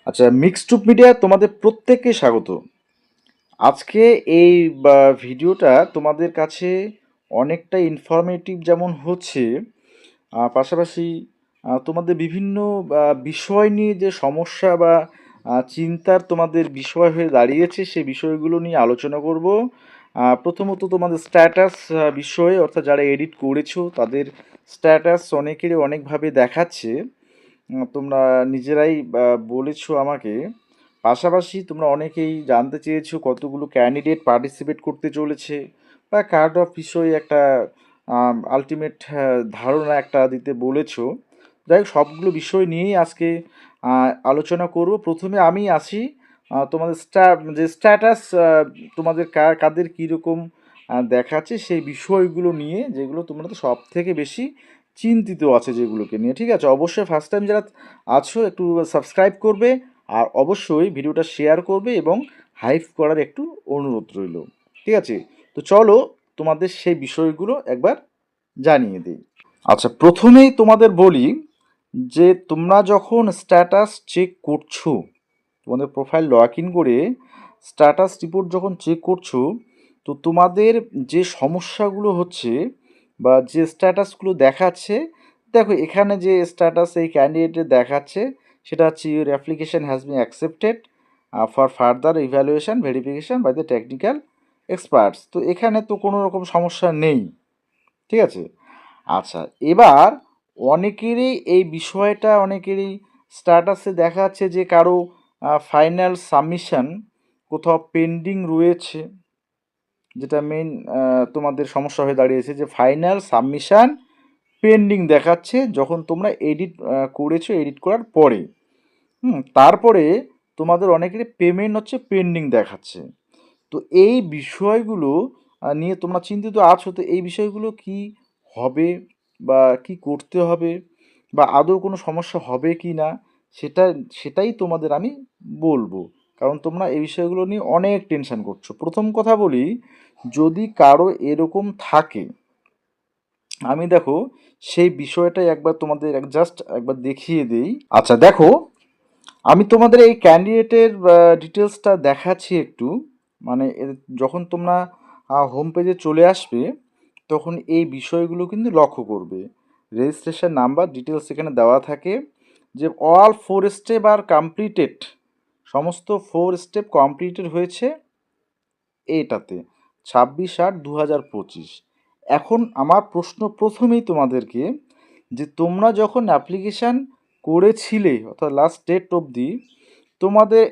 আচ্ছা, মিক্সড উপ মিডিয়া তোমাদের প্রত্যেককে স্বাগত। আজকে এই ভিডিওটা তোমাদের কাছে অনেকটা ইনফরমেটিভ যেমন হচ্ছে, পাশাপাশি তোমাদের বিভিন্ন বিষয় নিয়ে যে সমস্যা বা চিন্তার তোমাদের বিষয় হয়ে দাঁড়িয়েছে সেই বিষয়গুলো নিয়ে আলোচনা করব। প্রথমত তোমাদের স্ট্যাটাস বিষয়ে, অর্থাৎ যারা এডিট করেছো তাদের স্ট্যাটাস অনেকেরই অনেকভাবে দেখাচ্ছে। তোমরা নিজেরাই বলেছো আমাকে। পাশাপাশি তোমরা অনেকেই জানতে চেয়েছো কতগুলো ক্যান্ডিডেট পার্টিসিপেট করতে চলেছে বা কার্ড অফ বিষয়ে একটা আলটিমেট ধারণা একটা দিতে বলেছো। যাই হোক, সবগুলো বিষয় নিয়েই আজকে আলোচনা করব। প্রথমে আমি আসি, তোমাদের যে স্ট্যাটাস তোমাদের কাদের কীরকম দেখাচ্ছে সেই বিষয়গুলো নিয়ে, যেগুলো তোমরা তো সব থেকে বেশি চিন্তিত আছে যেগুলোকে নিয়ে। ঠিক আছে, অবশ্যই ফার্স্ট টাইম যারা আছো একটু সাবস্ক্রাইব করবে, আর অবশ্যই ভিডিওটা শেয়ার করবে এবং হাইপ করার একটু অনুরোধ রইল। ঠিক আছে, তো চলো তোমাদের সেই বিষয়গুলো একবার জানিয়ে দিই। আচ্ছা, প্রথমেই তোমাদের বলি যে তোমরা যখন স্ট্যাটাস চেক করছো, তোমাদের প্রোফাইল লগ ইন করে স্ট্যাটাস রিপোর্ট যখন চেক করছো, তো তোমাদের যে সমস্যাগুলো হচ্ছে বা যে স্ট্যাটাসগুলো দেখাচ্ছে, দেখো এখানে যে স্ট্যাটাস এই ক্যান্ডিডেটের দেখাচ্ছে সেটা হচ্ছে your application has been accepted for further evaluation verification by the technical experts. তো এখানে তো কোনো রকম সমস্যা নেই। ঠিক আছে, আচ্ছা, এবার অনেকেরই এই বিষয়টা, অনেকেরই স্ট্যাটাসে দেখা যাচ্ছে যে কারো ফাইনাল সাবমিশন কোথাও পেন্ডিং রয়েছে, যেটা মেইন তোমাদের সমস্যা হয়ে দাঁড়িয়েছে যে ফাইনাল সাবমিশন পেন্ডিং দেখাচ্ছে যখন তোমরা এডিট করেছো, এডিট করার পরে তারপরে তোমাদের অনেকেরই পেমেন্ট হচ্ছে পেন্ডিং দেখাচ্ছে। তো এই বিষয়গুলো নিয়ে তোমরা চিন্তিত আছো। তো এই বিষয়গুলো কি হবে বা কি করতে হবে বা আদৌ কোনো সমস্যা হবে কি না, সেটা সেটাই তোমাদের আমি বলবো, কারণ তোমরা এই বিষয়গুলো নিয়ে অনেক টেনশন করছো। প্রথম কথা বলি, যদি কারো এরকম থাকে, আমি দেখো সেই বিষয়টাই একবার তোমাদের জাস্ট একবার দেখিয়ে দিই। আচ্ছা দেখো, আমি তোমাদের এই ক্যান্ডিডেটের ডিটেলসটা দেখাচ্ছি একটু। মানে যখন তোমরা হোম পেজে চলে আসবে তখন এই বিষয়গুলো কিন্তু লক্ষ্য করবে। রেজিস্ট্রেশন নাম্বার ডিটেলস এখানে দেওয়া থাকে, যে অল 4 স্টেপ আর কমপ্লিটেড, সমস্ত 4 স্টেপ কমপ্লিটেড হয়েছে এইটাতে 26/8/2025। এখন আমার প্রশ্ন প্রথমেই তোমাদেরকে, যে তোমরা যখন অ্যাপ্লিকেশান করেছিলে অর্থাৎ লাস্ট ডেট অবধি তোমাদের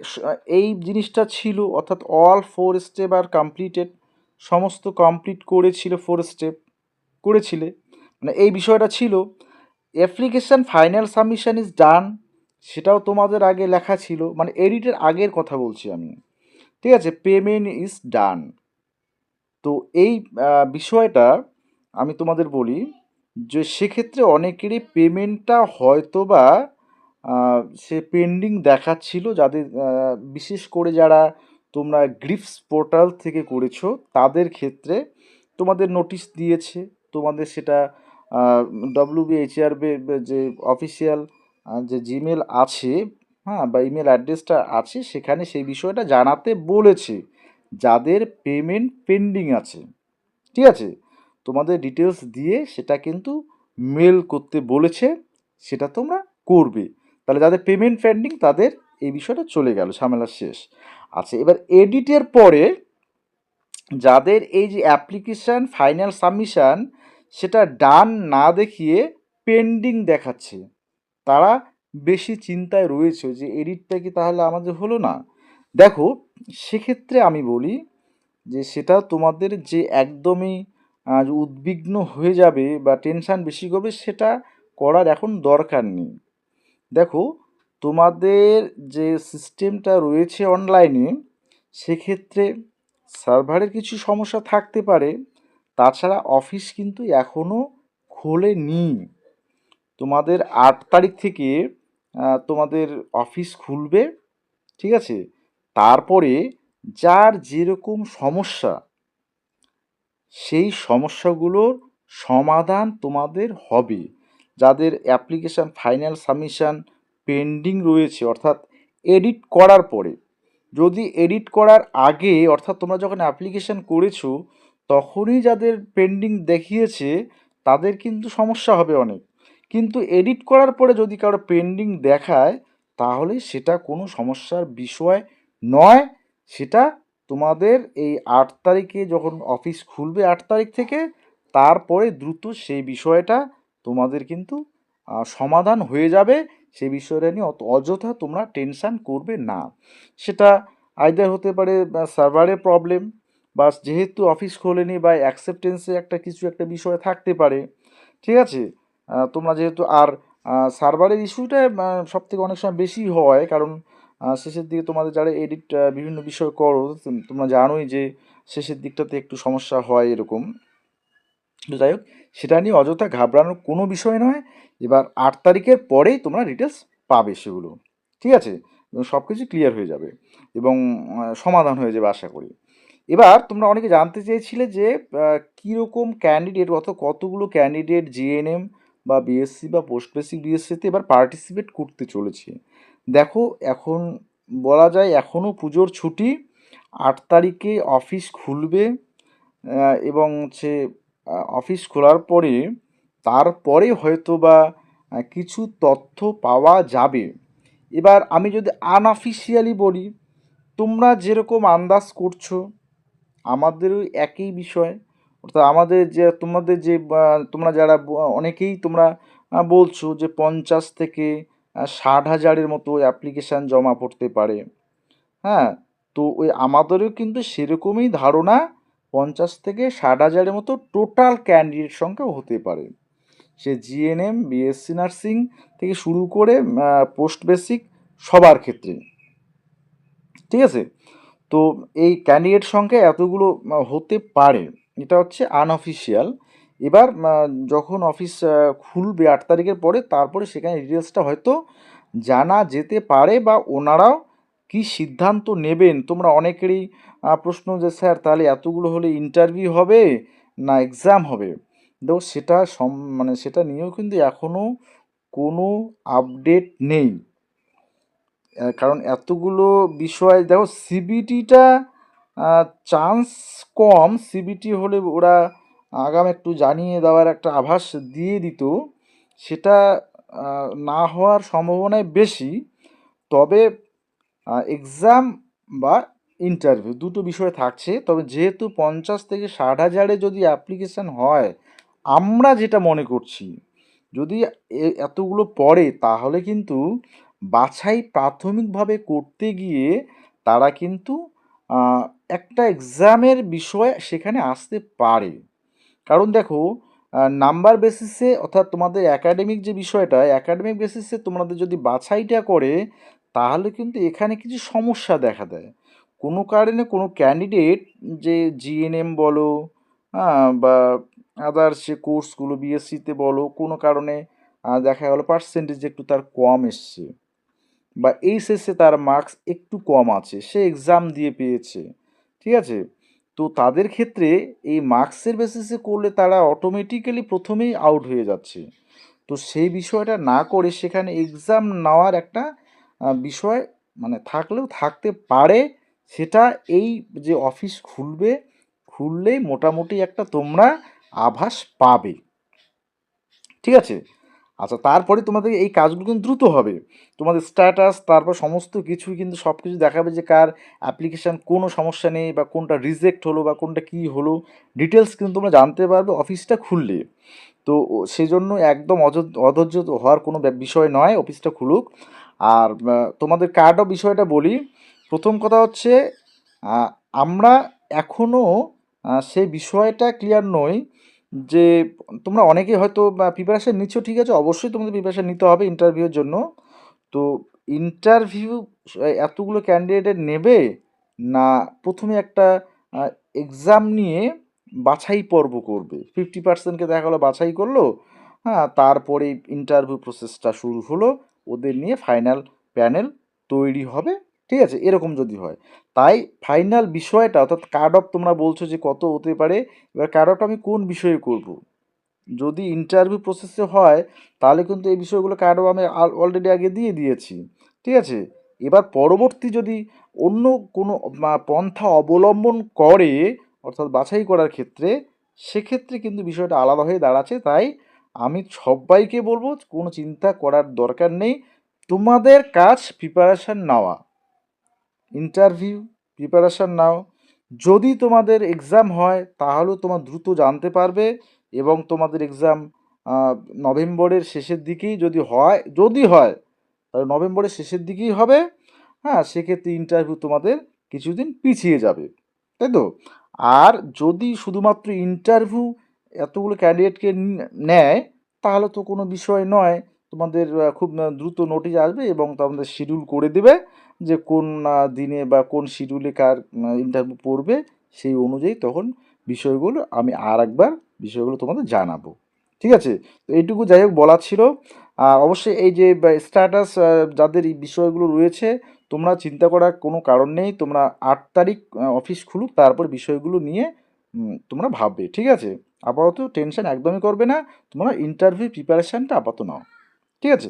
এই জিনিসটা ছিল, অর্থাৎ অল 4 স্টেপ আর কমপ্লিটেড, সমস্ত কমপ্লিট করেছিল, 4 স্টেপ করেছিলে, মানে এই বিষয়টা ছিল। Application final submission is done, সেটাও তোমাদের আগে লেখা ছিল, মানে এডিটের আগের কথা বলছি আমি। ঠিক আছে, পেমেন্ট ইজ ডান। তো এই বিষয়টা আমি তোমাদের বলি যে সেক্ষেত্রে অনেকেরই পেমেন্টটা হয়তো বা সে পেন্ডিং দেখাচ্ছিল, যাদের বিশেষ করে যারা তোমরা গ্রিপস পোর্টাল থেকে করেছো তাদের ক্ষেত্রে তোমাদের নোটিশ দিয়েছে, তোমাদের সেটা ডব্লিউবিএইচআর যে অফিসিয়াল যে জিমেল আছে, হ্যাঁ, বা ইমেল অ্যাড্রেসটা আছে, সেখানে সেই বিষয়টা জানাতে বলেছে যাদের পেমেন্ট পেন্ডিং আছে। ঠিক আছে, তোমাদের ডিটেলস দিয়ে সেটা কিন্তু মেল করতে বলেছে, সেটা তোমরা করবে। তাহলে যাদের পেমেন্ট পেন্ডিং তাদের এই বিষয়টা চলে গেল, ঝামেলা শেষ। আচ্ছা, এবার এডিটের পরে যাদের এই যে অ্যাপ্লিকেশান ফাইনাল সাবমিশান সেটা ডান না দেখিয়ে পেন্ডিং দেখাচ্ছে, তারা বেশি চিন্তায় রয়েছে যে এডিটটা কি তাহলে আমাদের হলো না। দেখো, সেক্ষেত্রে আমি বলি যে সেটা তোমাদের যে একদমই উদ্বিগ্ন হয়ে যাবে বা টেনশান বেশি করবে, সেটা করার এখন দরকার নেই। দেখো, তোমাদের যে সিস্টেমটা রয়েছে অনলাইনে, সেক্ষেত্রে সার্ভারের কিছু সমস্যা থাকতে পারে, তাছাড়া অফিস কিন্তু এখনও খোলেনি। তোমাদের 8 তারিখ থেকে তোমাদের অফিস খুলবে। ঠিক আছে, তারপরে যার যেরকম সমস্যা সেই সমস্যাগুলোর সমাধান তোমাদের হবে। যাদের অ্যাপ্লিকেশান ফাইনাল সাবমিশান পেন্ডিং রয়েছে, অর্থাৎ এডিট করার পরে, যদি এডিট করার আগে অর্থাৎ তোমরা যখন অ্যাপ্লিকেশান করেছো তখনই যাদের পেন্ডিং দেখিয়েছে তাদের কিন্তু সমস্যা হবে অনেক। কিন্তু এডিট করার পরে যদি কারো পেন্ডিং দেখায় তাহলে সেটা কোনো সমস্যার বিষয় নয়। সেটা তোমাদের এই 8 তারিখে যখন অফিস খুলবে 8 তারিখ থেকে, তারপরে দ্রুত সেই বিষয়টা তোমাদের কিন্তু সমাধান হয়ে যাবে। সেই বিষয়টা নিয়ে অযথা তোমরা টেনশান করবে না। সেটা আইদার হতে পারে সার্ভারের প্রবলেম, বা যেহেতু অফিস খোলেনি বা অ্যাকসেপ্টেন্সে একটা কিছু একটা বিষয় থাকতে পারে, ঠিক আছে। তোমরা যেহেতু আর সার্ভারের ইস্যুটা সব থেকে অনেক সময় বেশি হয়, কারণ শেষের দিকে তোমাদের যারা এডিট বিভিন্ন বিষয় করো তোমরা জানোই যে শেষের দিকটাতে একটু সমস্যা হয় এরকম। তো যাই হোক, সেটা নিয়ে অযথা ঘাবড়ানোর কোনো বিষয় নয়। এবার 8 তারিখের পরেই তোমরা ডিটেলস পাবে সেগুলো, ঠিক আছে, এবং সব কিছু ক্লিয়ার হয়ে যাবে এবং সমাধান হয়ে যাবে আশা করি। এবার তোমরা অনেকে জানতে চেয়েছিলে যে কীরকম ক্যান্ডিডেট, কতগুলো ক্যান্ডিডেট জিএনএম বা বিএসসি বা পোস্ট বেসিক বিএসসিতে এবার পার্টিসিপেট করতে চলেছে। দেখো, এখন বলা যায় এখনও পুজোর ছুটি, 8 তারিখে অফিস খুলবে এবং হচ্ছে অফিস খোলার পরে তারপরে হয়তো বা কিছু তথ্য পাওয়া যাবে। এবার আমি যদি আনঅফিসিয়ালি বলি, তোমরা যেরকম আন্দাজ করছো আমাদেরও একই বিষয়, অর্থাৎ আমাদের যে তোমাদের যে তোমরা যারা অনেকেই তোমরা বলছো যে 50 থেকে 60 হাজারের মতো অ্যাপ্লিকেশান জমা পড়তে পারে। হ্যাঁ, তো ওই আমাদেরও কিন্তু সেরকমই ধারণা 50 থেকে 60 হাজারের মতো টোটাল ক্যান্ডিডেট সংখ্যা হতে পারে। সে জিএনএম বিএসসি নার্সিং থেকে শুরু করে পোস্ট বেসিক সবার ক্ষেত্রে, ঠিক আছে। তো এই ক্যান্ডিডেট সংখ্যা এতগুলো হতে পারে, এটা হচ্ছে আনঅফিসিয়াল। এবার যখন অফিস খুলবে 8 তারিখের পরে, তারপরে সেখানে ডিটেলসটা হয়তো জানা যেতে পারে বা ওনারাও কি সিদ্ধান্ত নেবেন। তোমরা অনেকেরই প্রশ্ন যে স্যার তাহলে এতগুলো হলে ইন্টারভিউ হবে না এক্সাম হবে। দেখো সেটা মানে সেটা নিয়েও কিন্তু এখনও কোনো আপডেট নেই। কারণ এতগুলো বিষয় দেখো, সিবিটিটা চান্স কম, সিবিটি হলে ওরা আগাম একটু জানিয়ে দেওয়ার একটা আভাস দিয়ে দিত, সেটা না হওয়ার সম্ভাবনাই বেশি। তবে এক্সাম বা ইন্টারভিউ দুটো বিষয় থাকছে। তবে যেহেতু 50 থেকে 60 হাজারে যদি অ্যাপ্লিকেশান হয়, আমরা যেটা মনে করছি যদি এতগুলো পড়ে তাহলে কিন্তু বাছাই প্রাথমিকভাবে করতে গিয়ে তারা কিন্তু একটা এক্সামের বিষয় সেখানে আসতে পারে। কারণ দেখো, নাম্বার বেসিসে অর্থাৎ তোমাদের অ্যাকাডেমিক যে বিষয়টা, অ্যাকাডেমিক বেসিসে তোমাদের যদি বাছাইটা করে তাহলে কিন্তু এখানে কিছু সমস্যা দেখা দেয়। কোনো কারণে কোনো ক্যান্ডিডেট যে জিএনএম বলো বা আদার্স যে কোর্সগুলো বিএসসিতে বলো, কোনো কারণে দেখা গেলো পার্সেন্টেজ একটু তার কম এসছে বা এইচএসে তার মার্কস একটু কম আছে, সে এক্সাম দিয়ে পেয়েছে, ঠিক আছে। তো তাদের ক্ষেত্রে এই মার্কসের বেসিসে করলে তারা অটোমেটিক্যালি প্রথমেই আউট হয়ে যাচ্ছে। তো সেই বিষয়টা না করে সেখানে এক্সাম নেওয়ার একটা বিষয় মানে থাকলেও থাকতে পারে। সেটা এই যে অফিস খুললেই মোটামুটি একটা তোমরা আভাস পাবে, ঠিক আছে। আচ্ছা, তারপরে তোমাদের এই কাজগুলো কিন্তু দ্রুত হবে। তোমাদের স্ট্যাটাস তারপর সমস্ত কিছুই কিন্তু সব কিছু দেখাবে যে কার অ্যাপ্লিকেশান কোনো সমস্যা নেই বা কোনটা রিজেক্ট হলো বা কোনটা কী হলো, ডিটেলস কিন্তু তোমরা জানতে পারবে অফিসটা খুললে। তো সেজন্য একদম অধৈর্য হওয়ার কোনো বিষয় নয়, অফিসটা খুলুক। আর তোমাদের কার্ডও বিষয়টা বলি। প্রথম কথা হচ্ছে আমরা এখনও সেই বিষয়টা ক্লিয়ার নই যে তোমরা অনেকেই হয়তো প্রিপারেশান নিচ্ছ, ঠিক আছে, অবশ্যই তোমাদের প্রিপারেশান নিতে হবে ইন্টারভিউর জন্য। তো ইন্টারভিউ এতগুলো ক্যান্ডিডেট নেবে না প্রথমে একটা এক্সাম নিয়ে বাছাই পর্ব করবে, 50%কে দেখা গেলো বাছাই করলো, হ্যাঁ, তারপরে ইন্টারভিউ প্রসেসটা শুরু হলো, ওদের নিয়ে ফাইনাল প্যানেল তৈরি হবে, ঠিক আছে, এরকম যদি হয়। তাই ফাইনাল বিষয়টা অর্থাৎ কাট অফ তোমরা বলছো যে কত হতে পারে, এবার কাট অফটা আমি কোন বিষয়ে করব। যদি ইন্টারভিউ প্রসেসে হয় তাহলে কিন্তু এই বিষয়গুলো কাট অফ আমি অলরেডি আগে দিয়ে দিয়েছি, ঠিক আছে। এবার পরবর্তী যদি অন্য কোনো পন্থা অবলম্বন করে, অর্থাৎ বাছাই করার ক্ষেত্রে, সেক্ষেত্রে কিন্তু বিষয়টা আলাদা হয়ে দাঁড়াচ্ছে। তাই আমি সবাইকে বলবো কোনো চিন্তা করার দরকার নেই, তোমাদের কাজ প্রিপারেশান নেওয়া, ইন্টারভিউ প্রিপারেশান নাও। যদি তোমাদের এক্সাম হয় তাহলেও তোমার দ্রুত জানতে পারবে, এবং তোমাদের এক্সাম নভেম্বরের শেষের দিকেই যদি হয় তাহলে নভেম্বরের শেষের দিকেই হবে। হ্যাঁ, সেক্ষেত্রে ইন্টারভিউ তোমাদের কিছুদিন পিছিয়ে যাবে, তাই তো? আর যদি শুধুমাত্র ইন্টারভিউ এতগুলো ক্যান্ডিডেটকে নেয়, তাহলে তো কোনো বিষয় নয়। তোমাদের খুব দ্রুত নোটিশ আসবে এবং তোমাদের শিডিউল করে দেবে যে কোন দিনে বা কোন শিডিউলে কার ইন্টারভিউ পড়বে। সেই অনুযায়ী তখন বিষয়গুলো আমি আর একবার বিষয়গুলো তোমাদের জানাবো। ঠিক আছে? তো এইটুকু যাই হোক বলার ছিল। আর অবশ্যই এই যে স্ট্যাটাস যাদের এই বিষয়গুলো রয়েছে, তোমরা চিন্তা করার কোনো কারণ নেই। তোমরা ৮ তারিখ অফিস খুলুক, তারপর বিষয়গুলো নিয়ে তোমরা ভাববে। ঠিক আছে? আপাতত টেনশন একদমই করবে না। তোমরা ইন্টারভিউ প্রিপারেশানটা আপাতত নাও। ঠিক আছে?